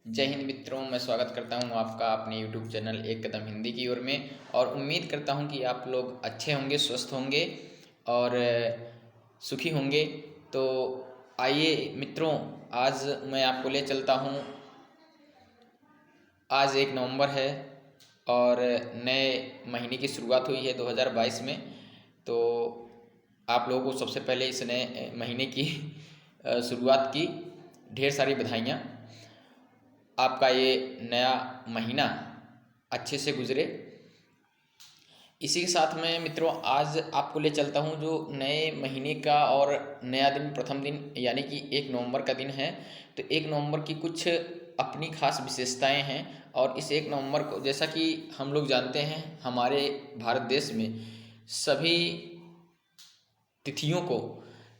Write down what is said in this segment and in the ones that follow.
जय हिंद मित्रों, मैं स्वागत करता हूं आपका अपने YouTube चैनल एक कदम हिंदी की ओर में। और उम्मीद करता हूं कि आप लोग अच्छे होंगे, स्वस्थ होंगे और सुखी होंगे। तो आइए मित्रों, आज मैं आपको ले चलता हूं। आज 1 नवंबर है और नए महीने की शुरुआत हुई है 2022 में। तो आप लोगों को सबसे पहले इस नए महीने की शुरुआत की ढेर सारी बधाइयाँ। आपका ये नया महीना अच्छे से गुजरे। इसी के साथ में मित्रों आज आपको ले चलता हूँ जो नए महीने का और नया दिन, प्रथम दिन यानी कि 1 नवंबर का दिन है। तो 1 नवंबर की कुछ अपनी खास विशेषताएं हैं। और इस 1 नवंबर को, जैसा कि हम लोग जानते हैं, हमारे भारत देश में सभी तिथियों को,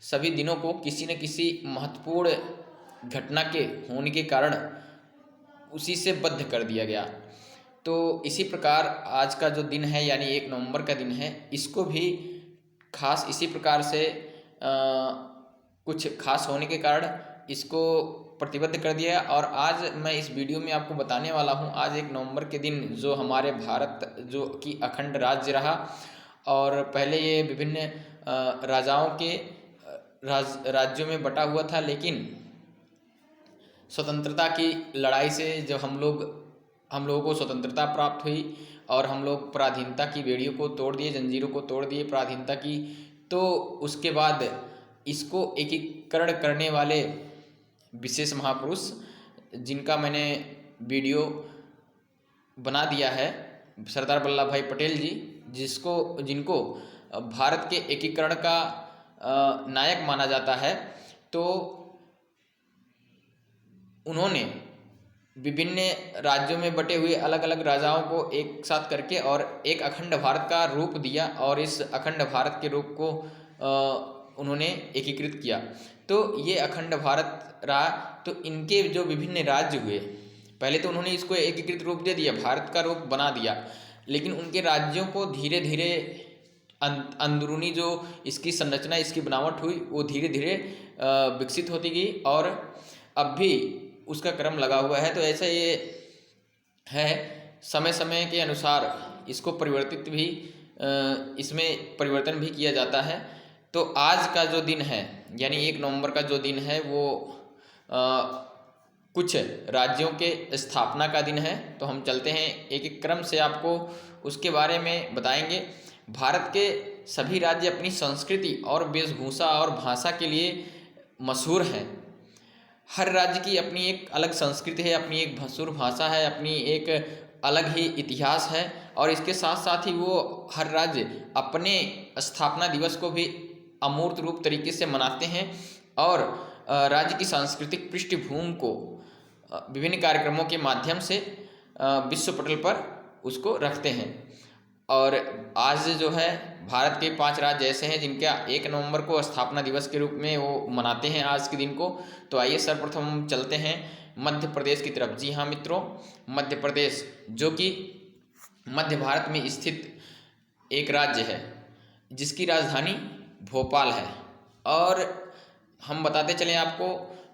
सभी दिनों को किसी न किसी महत्वपूर्ण घटना के होने के कारण उसी से बद्ध कर दिया गया। तो इसी प्रकार आज का जो दिन है यानी 1 नवंबर का दिन है, इसको भी खास इसी प्रकार से कुछ खास होने के कारण इसको प्रतिबद्ध कर दिया। और आज मैं इस वीडियो में आपको बताने वाला हूँ, आज 1 नवंबर के दिन जो हमारे भारत जो कि अखंड राज्य रहा और पहले ये विभिन्न राजाओं के राज्यों में बटा हुआ था, लेकिन स्वतंत्रता की लड़ाई से जब हम लोगों को स्वतंत्रता प्राप्त हुई और हम लोग पराधीनता की बेड़ियों को तोड़ दिए, जंजीरों को तोड़ दिए पराधीनता की, तो उसके बाद इसको एकीकरण करने वाले विशेष महापुरुष जिनका मैंने वीडियो बना दिया है, सरदार वल्लभ भाई पटेल जी, जिनको भारत के एकीकरण का नायक माना जाता है। तो उन्होंने विभिन्न राज्यों में बटे हुए अलग अलग राजाओं को एक साथ करके और एक अखंड भारत का रूप दिया और इस अखंड भारत के रूप को उन्होंने एकीकृत किया। तो ये अखंड भारत रहा। तो इनके जो विभिन्न राज्य हुए, पहले तो उन्होंने इसको एकीकृत रूप दे दिया, भारत का रूप बना दिया, लेकिन उनके राज्यों को धीरे धीरे अंदरूनी जो इसकी संरचना, इसकी बनावट हुई, वो धीरे धीरे विकसित होती गई और अब भी उसका क्रम लगा हुआ है। तो ऐसा ये है, समय समय के अनुसार इसको परिवर्तित भी, इसमें परिवर्तन भी किया जाता है। तो आज का जो दिन है यानी 1 नवंबर का जो दिन है वो कुछ राज्यों के स्थापना का दिन है। तो हम चलते हैं एक एक क्रम से, आपको उसके बारे में बताएंगे। भारत के सभी राज्य अपनी संस्कृति और वेशभूषा और भाषा के लिए मशहूर हैं। हर राज्य की अपनी एक अलग संस्कृति है, अपनी एक मशहूर भाषा है, अपनी एक अलग ही इतिहास है। और इसके साथ साथ ही वो हर राज्य अपने स्थापना दिवस को भी अमूर्त रूप तरीके से मनाते हैं और राज्य की सांस्कृतिक पृष्ठभूमि को विभिन्न कार्यक्रमों के माध्यम से विश्व पटल पर उसको रखते हैं। और आज जो है भारत के 5 राज्य ऐसे हैं जिनका 1 नवंबर को स्थापना दिवस के रूप में वो मनाते हैं आज के दिन को। तो आइए सर्वप्रथम हम चलते हैं मध्य प्रदेश की तरफ। जी हाँ मित्रों, मध्य प्रदेश जो कि मध्य भारत में स्थित एक राज्य है जिसकी राजधानी भोपाल है। और हम बताते चलें आपको,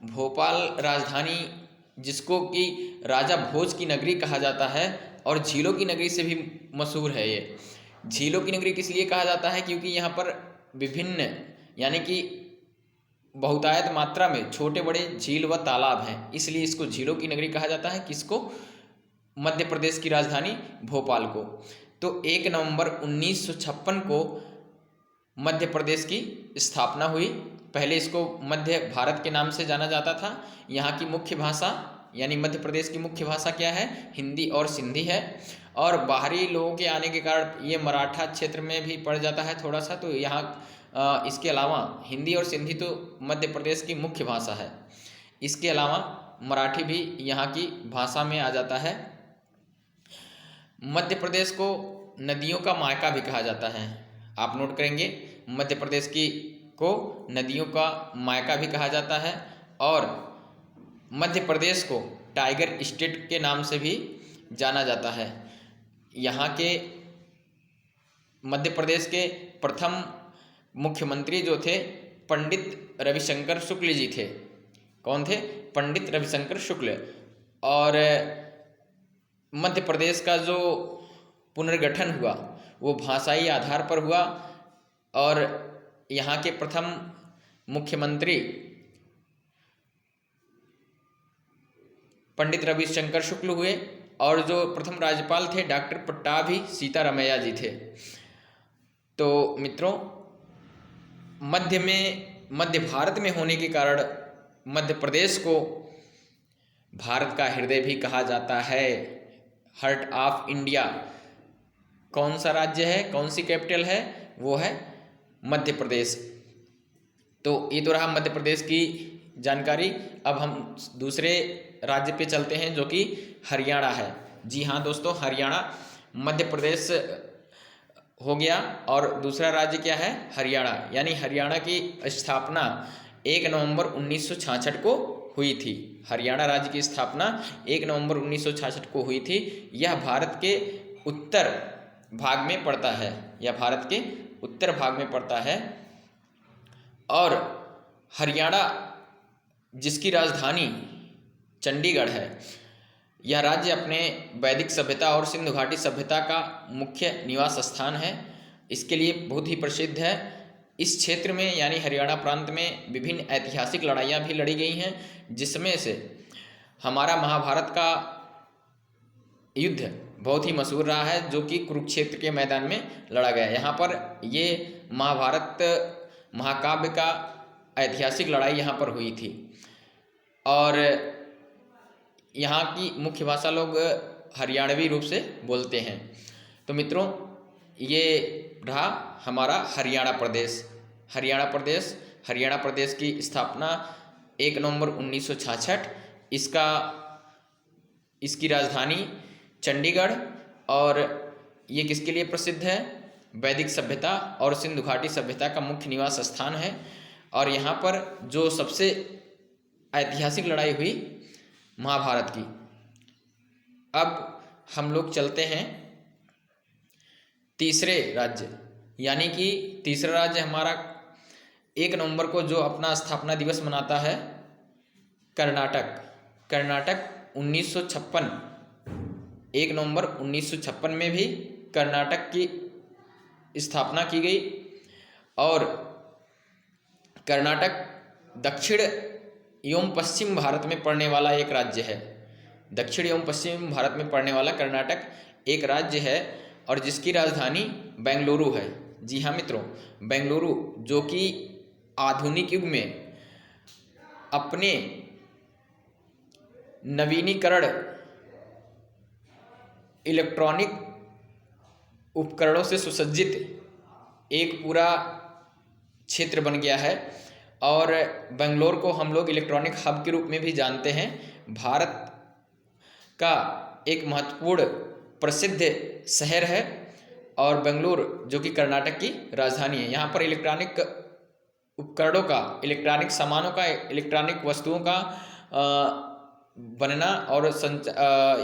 भोपाल राजधानी जिसको कि राजा भोज की नगरी कहा जाता है और झीलों की नगरी से भी मशहूर है। ये झीलों की नगरी किस लिए कहा जाता है? क्योंकि यहाँ पर विभिन्न यानी कि बहुतायत मात्रा में छोटे बड़े झील व तालाब हैं, इसलिए इसको झीलों की नगरी कहा जाता है। किसको? मध्य प्रदेश की राजधानी भोपाल को। तो 1 नवंबर 1956 को मध्य प्रदेश की स्थापना हुई। पहले इसको मध्य भारत के नाम से जाना जाता था। यहाँ की मुख्य भाषा यानी मध्य प्रदेश की मुख्य भाषा क्या है? हिंदी और सिंधी है। और बाहरी लोगों के आने के कारण ये मराठा क्षेत्र में भी पड़ जाता है थोड़ा सा। तो यहाँ इसके अलावा हिंदी और सिंधी तो मध्य प्रदेश की मुख्य भाषा है, इसके अलावा मराठी भी यहाँ की भाषा में आ जाता है। मध्य प्रदेश को नदियों का मायका भी कहा जाता है। आप नोट करेंगे, मध्य प्रदेश को नदियों का मायका भी कहा जाता है। और मध्य प्रदेश को टाइगर स्टेट के नाम से भी जाना जाता है। यहाँ के मध्य प्रदेश के प्रथम मुख्यमंत्री जो थे पंडित रविशंकर शुक्ल जी थे। कौन थे? पंडित रविशंकर शुक्ल। और मध्य प्रदेश का जो पुनर्गठन हुआ वो भाषाई आधार पर हुआ और यहाँ के प्रथम मुख्यमंत्री पंडित रविशंकर शुक्ल हुए और जो प्रथम राज्यपाल थे डॉक्टर पट्टाभी सीतारामैया जी थे। तो मित्रों, मध्य भारत में होने के कारण मध्य प्रदेश को भारत का हृदय भी कहा जाता है, हार्ट ऑफ इंडिया। कौन सा राज्य है, कौन सी कैपिटल है, वो है मध्य प्रदेश। तो ये तो रहा मध्य प्रदेश की जानकारी। अब हम दूसरे राज्य पे चलते हैं जो कि हरियाणा है। जी हाँ दोस्तों, हरियाणा मध्य प्रदेश हो गया और दूसरा राज्य क्या है, हरियाणा। यानी हरियाणा की स्थापना 1 नवंबर 1966 को हुई थी। हरियाणा राज्य की स्थापना 1 नवंबर 1966 को हुई थी। यह भारत के उत्तर भाग में पड़ता है, यह भारत के उत्तर भाग में पड़ता है। और हरियाणा जिसकी राजधानी चंडीगढ़ है, यह राज्य अपने वैदिक सभ्यता और सिंधु घाटी सभ्यता का मुख्य निवास स्थान है। इसके लिए बहुत ही प्रसिद्ध है। इस क्षेत्र में यानी हरियाणा प्रांत में विभिन्न ऐतिहासिक लड़ाइयाँ भी लड़ी गई हैं, जिसमें से हमारा महाभारत का युद्ध बहुत ही मशहूर रहा है, जो कि कुरुक्षेत्र के मैदान में लड़ा गया। यहाँ पर ये महाभारत महाकाव्य का ऐतिहासिक लड़ाई यहाँ पर हुई थी। और यहाँ की मुख्य भाषा लोग हरियाणवी रूप से बोलते हैं। तो मित्रों, ये रहा हमारा हरियाणा प्रदेश। हरियाणा प्रदेश की स्थापना 1 नवंबर 1966, इसकी राजधानी चंडीगढ़, और ये किसके लिए प्रसिद्ध है, वैदिक सभ्यता और सिंधु घाटी सभ्यता का मुख्य निवास स्थान है। और यहाँ पर जो सबसे ऐतिहासिक लड़ाई हुई महाभारत की। अब हम लोग चलते हैं तीसरे राज्य, यानी कि तीसरा राज्य हमारा 1 नवंबर को जो अपना स्थापना दिवस मनाता है, कर्नाटक 1956, 1 नवंबर 1956 में भी कर्नाटक की स्थापना की गई। और कर्नाटक दक्षिण एवं पश्चिम भारत में पड़ने वाला एक राज्य है। दक्षिण एवं पश्चिम भारत में पड़ने वाला कर्नाटक एक राज्य है और जिसकी राजधानी बेंगलुरु है। जी हाँ मित्रों, बेंगलुरु जो कि आधुनिक युग में अपने नवीनीकरण इलेक्ट्रॉनिक उपकरणों से सुसज्जित एक पूरा क्षेत्र बन गया है। और बेंगलोर को हम लोग इलेक्ट्रॉनिक हब के रूप में भी जानते हैं। भारत का एक महत्वपूर्ण प्रसिद्ध शहर है और बेंगलुरु जो कि कर्नाटक की राजधानी है। यहाँ पर इलेक्ट्रॉनिक उपकरणों का, इलेक्ट्रॉनिक सामानों का, इलेक्ट्रॉनिक वस्तुओं का बनना और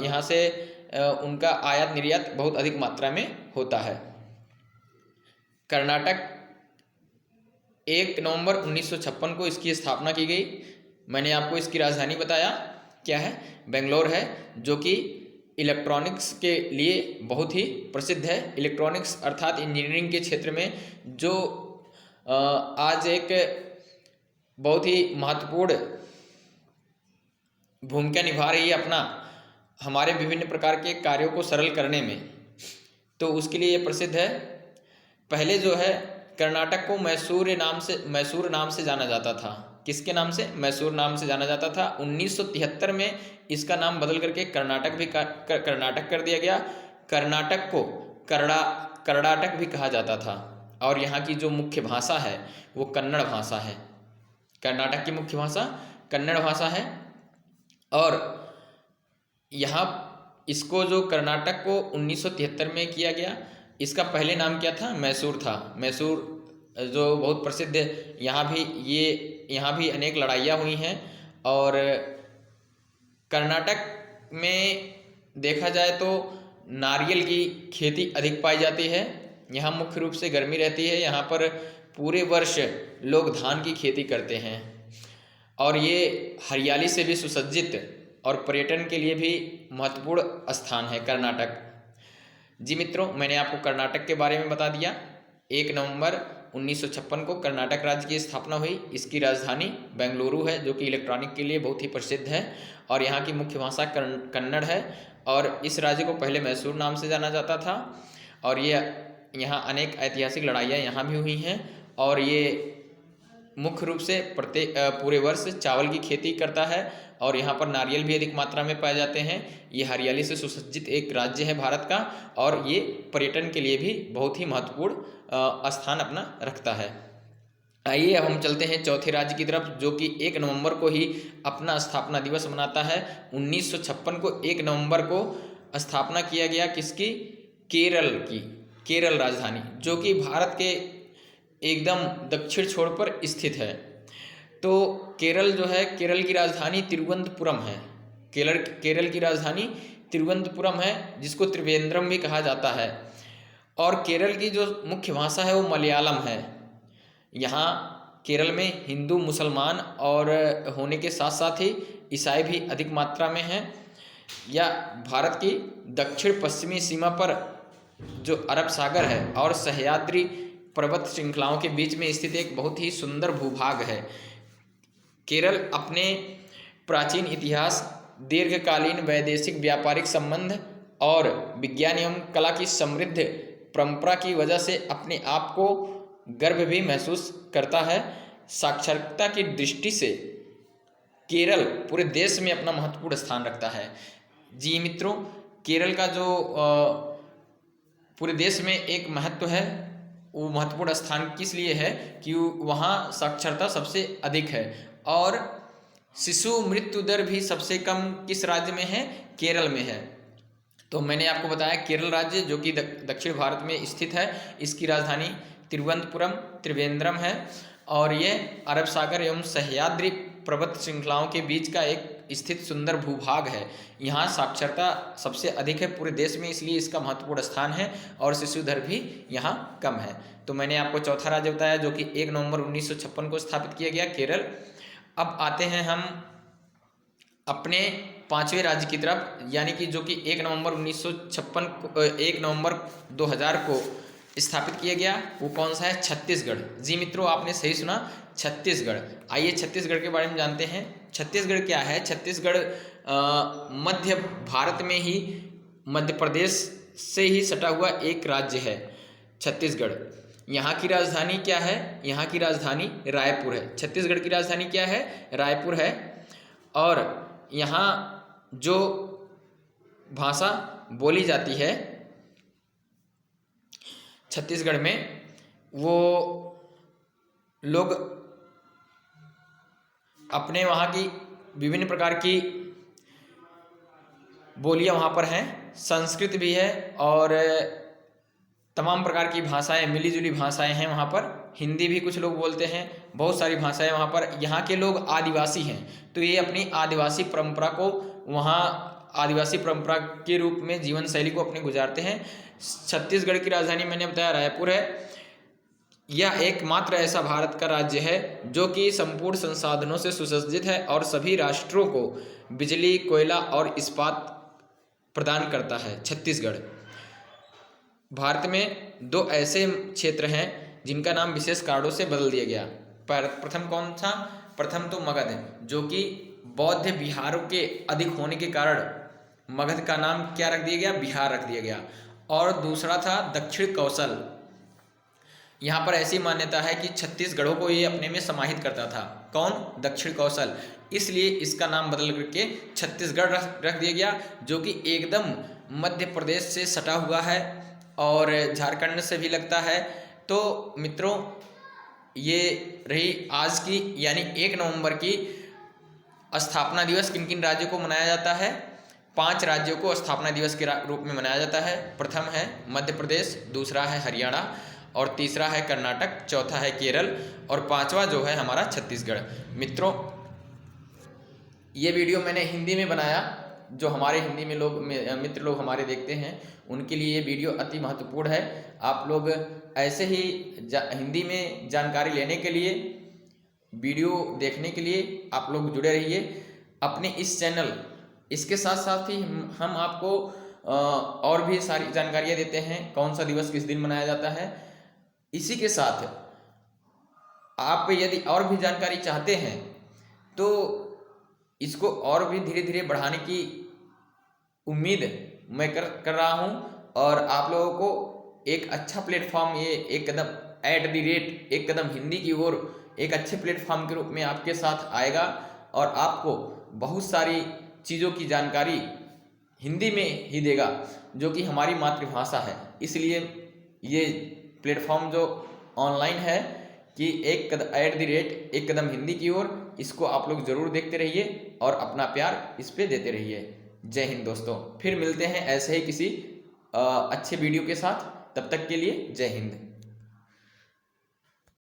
यहाँ से उनका आयात निर्यात बहुत अधिक मात्रा में होता है। कर्नाटक 1 नवंबर 1956 को इसकी स्थापना की गई। मैंने आपको इसकी राजधानी बताया क्या है, बेंगलोर है, जो कि इलेक्ट्रॉनिक्स के लिए बहुत ही प्रसिद्ध है। इलेक्ट्रॉनिक्स अर्थात इंजीनियरिंग के क्षेत्र में जो आज एक बहुत ही महत्वपूर्ण भूमिका निभा रही है अपना हमारे विभिन्न प्रकार के कार्यों को सरल करने में, तो उसके लिए ये प्रसिद्ध है। पहले जो है कर्नाटक को मैसूर नाम से जाना जाता था। किसके नाम से? मैसूर नाम से जाना जाता था। 1973 में इसका नाम बदल करके कर्नाटक कर दिया गया। कर्नाटक को कर्नाटक भी कहा जाता था और यहाँ की जो मुख्य भाषा है वो कन्नड़ भाषा है। कर्नाटक की मुख्य भाषा कन्नड़ भाषा है। और यहाँ इसको जो कर्नाटक को 1973 में किया गया, इसका पहले नाम क्या था? मैसूर था। मैसूर जो बहुत प्रसिद्ध है, यहाँ भी अनेक लड़ाइयाँ हुई हैं। और कर्नाटक में देखा जाए तो नारियल की खेती अधिक पाई जाती है। यहाँ मुख्य रूप से गर्मी रहती है। यहाँ पर पूरे वर्ष लोग धान की खेती करते हैं और ये हरियाली से भी सुसज्जित और पर्यटन के लिए भी महत्वपूर्ण स्थान है कर्नाटक। जी मित्रों, मैंने आपको कर्नाटक के बारे में बता दिया। 1 नवंबर 1956 को कर्नाटक राज्य की स्थापना हुई। इसकी राजधानी बेंगलुरु है, जो कि इलेक्ट्रॉनिक के लिए बहुत ही प्रसिद्ध है, और यहाँ की मुख्य भाषा कन्नड़ है। और इस राज्य को पहले मैसूर नाम से जाना जाता था। और ये यहाँ अनेक ऐतिहासिक लड़ाइयाँ यहाँ भी हुई हैं। और ये मुख्य रूप से पूरे वर्ष चावल की खेती करता है, और यहाँ पर नारियल भी अधिक मात्रा में पाए जाते हैं। ये हरियाली से सुसज्जित एक राज्य है भारत का, और ये पर्यटन के लिए भी बहुत ही महत्वपूर्ण स्थान अपना रखता है। आइए अब हम चलते हैं चौथे राज्य की तरफ, जो कि 1 नवंबर को ही अपना स्थापना दिवस मनाता है। 1956 को 1 नवंबर को स्थापना किया गया किसकी? केरल की। केरल राजधानी, जो कि भारत के एकदम दक्षिण छोर पर स्थित है। तो केरल जो है, केरल की राजधानी तिरुवनंतपुरम है। केरल की राजधानी तिरुवनंतपुरम है, जिसको त्रिवेंद्रम भी कहा जाता है। और केरल की जो मुख्य भाषा है वो मलयालम है। यहाँ केरल में हिंदू मुसलमान और होने के साथ साथ ही ईसाई भी अधिक मात्रा में हैं। या भारत की दक्षिण पश्चिमी सीमा पर जो अरब सागर है और सह्याद्री पर्वत श्रृंखलाओं के बीच में स्थित एक बहुत ही सुंदर भूभाग है। केरल अपने प्राचीन इतिहास, दीर्घकालीन वैदेशिक व्यापारिक संबंध और विज्ञान एवं कला की समृद्ध परंपरा की वजह से अपने आप को गर्व भी महसूस करता है। साक्षरता की दृष्टि से केरल पूरे देश में अपना महत्वपूर्ण स्थान रखता है। जी मित्रों, केरल का जो पूरे देश में एक महत्व है, वो महत्वपूर्ण स्थान किस लिए है कि वहाँ साक्षरता सबसे अधिक है, और शिशु मृत्यु दर भी सबसे कम किस राज्य में है? केरल में है। तो मैंने आपको बताया केरल राज्य, जो कि दक्षिण भारत में स्थित है, इसकी राजधानी तिरुवनंतपुरम त्रिवेंद्रम है, और ये अरब सागर एवं सह्याद्री पर्वत श्रृंखलाओं के बीच का एक स्थित सुंदर भूभाग है। यहाँ साक्षरता सबसे अधिक है पूरे देश में, इसलिए इसका महत्वपूर्ण स्थान है, और शिशु दर भी यहाँ कम है। तो मैंने आपको चौथा राज्य बताया, जो कि 1 नवंबर 1956 को स्थापित किया गया, केरल। अब आते हैं हम अपने पांचवें राज्य की तरफ, यानी कि जो कि 1 नवंबर 2000 को स्थापित किया गया। वो कौन सा है? छत्तीसगढ़। जी मित्रों, आपने सही सुना, छत्तीसगढ़। आइए छत्तीसगढ़ के बारे में जानते हैं। छत्तीसगढ़ क्या है? छत्तीसगढ़ मध्य भारत में ही मध्य प्रदेश से ही सटा हुआ एक राज्य है छत्तीसगढ़। यहाँ की राजधानी क्या है? यहाँ की राजधानी रायपुर है। छत्तीसगढ़ की राजधानी क्या है? रायपुर है। और यहाँ जो भाषा बोली जाती है छत्तीसगढ़ में, वो लोग अपने वहाँ की विभिन्न प्रकार की बोलियां वहाँ पर हैं, संस्कृत भी है, और तमाम प्रकार की भाषाएं, मिलीजुली भाषाएं हैं वहाँ पर। हिंदी भी कुछ लोग बोलते हैं, बहुत सारी भाषाएं वहाँ पर। यहाँ के लोग आदिवासी हैं, तो ये अपनी आदिवासी परंपरा को वहाँ आदिवासी परंपरा के रूप में जीवन शैली को अपने गुजारते हैं। छत्तीसगढ़ की राजधानी मैंने बताया रायपुर है। यह एकमात्र ऐसा भारत का राज्य है जो कि संपूर्ण संसाधनों से सुसज्जित है और सभी राष्ट्रों को बिजली, कोयला और इस्पात प्रदान करता है। छत्तीसगढ़ भारत में 2 ऐसे क्षेत्र हैं जिनका नाम विशेष कारणों से बदल दिया गया। प्रथम कौन था? प्रथम तो मगध, जो कि बौद्ध बिहारों के अधिक होने के कारण मगध का नाम क्या रख दिया गया? बिहार रख दिया गया। और दूसरा था दक्षिण कौशल। यहाँ पर ऐसी मान्यता है कि छत्तीसगढ़ों को ये अपने में समाहित करता था। कौन? दक्षिण कौशल। इसलिए इसका नाम बदल करके छत्तीसगढ़ रख दिया गया, जो कि एकदम मध्य प्रदेश से सटा हुआ है और झारखंड से भी लगता है। तो मित्रों, ये रही आज की यानी 1 नवंबर की स्थापना दिवस। किन किन राज्यों को मनाया जाता है? 5 राज्यों को स्थापना दिवस के रूप में मनाया जाता है। प्रथम है मध्य प्रदेश, दूसरा है हरियाणा, और तीसरा है कर्नाटक, चौथा है केरल, और 5वां जो है हमारा छत्तीसगढ़। मित्रों, ये वीडियो मैंने हिंदी में बनाया। जो हमारे हिंदी में मित्र लोग हमारे देखते हैं, उनके लिए ये वीडियो अति महत्वपूर्ण है। आप लोग ऐसे ही हिंदी में जानकारी लेने के लिए, वीडियो देखने के लिए आप लोग जुड़े रहिए। अपने इस चैनल इसके साथ साथ ही हम आपको और भी सारी जानकारियाँ देते हैं, कौन सा दिवस किस दिन मनाया जाता है। इसी के साथ आप यदि और भी जानकारी चाहते हैं तो इसको और भी धीरे धीरे बढ़ाने की उम्मीद मैं कर रहा हूँ, और आप लोगों को एक अच्छा प्लेटफॉर्म, ये एक कदम @ एक कदम हिंदी की ओर एक अच्छे प्लेटफॉर्म के रूप में आपके साथ आएगा, और आपको बहुत सारी चीज़ों की जानकारी हिंदी में ही देगा जो कि हमारी मातृभाषा है। इसलिए ये प्लेटफॉर्म जो ऑनलाइन है कि @ एक कदम हिंदी की ओर, इसको आप लोग ज़रूर देखते रहिए और अपना प्यार इस पे देते रहिए। जय हिंद दोस्तों, फिर मिलते हैं ऐसे ही किसी अच्छे वीडियो के साथ। तब तक के लिए जय हिंद।